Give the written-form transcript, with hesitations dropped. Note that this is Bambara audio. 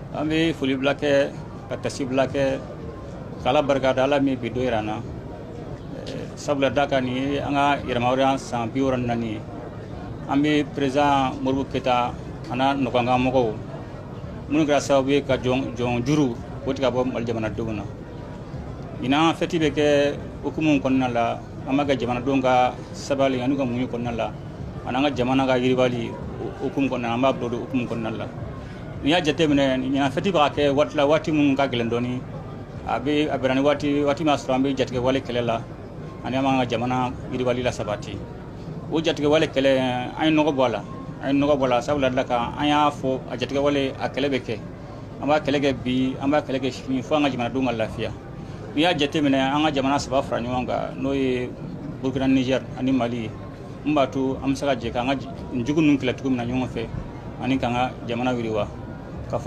An bɛ foli bila kɛ ka tasi bila kɛ k'Ala barikada Ala min bi do yira an na sabula da kan ni an ka yɛrɛmahɔrɔnya san 64 ye an bɛ président Modibo Keyita ana nɔgɔnkan mɔgɔw minnu kɛra sababu ye ka jɔn juru o tigɛ bɔ Mali jamanadenw na ɲinan fɛti bɛ kɛ hukumu kɔnɔna la an b'a kɛ jamanadenw ka sabali ani ka muɲu kɔnɔna la ani an ka jamana ka yiribali hukumu kɔnɔna an b'a bila o hukumu kɔnɔna la n'i y'a jateminɛ ɲinan fɛti bɛ ka kɛ waati la waati minnu ka gɛlɛn dɔɔni a bɛnna ni waati min y'a sɔrɔ an bɛ jatigɛwale kɛlɛ la ani an b'an ka jamana yiribali la sabati o jatigɛwale kɛlɛ an ye nɔgɔ bɔ a la sabula da kan an y'a fɔ a jatigɛwale a kɛlɛ bɛ kɛ an b'a kɛlɛ kɛ bi an b'a kɛlɛ kɛ sini fo an ka jamanadenw ka lafiya n'i y'a jateminɛ an ka jamana saba fara ɲɔgɔn kan n'o ye Burkina Niger ani Mali mun b'a to an bɛ se ka jɛ k'an ka jugu ninnu kɛlɛ cogo min na ɲɔgɔn fɛ ani k'an ka jamana yiriwa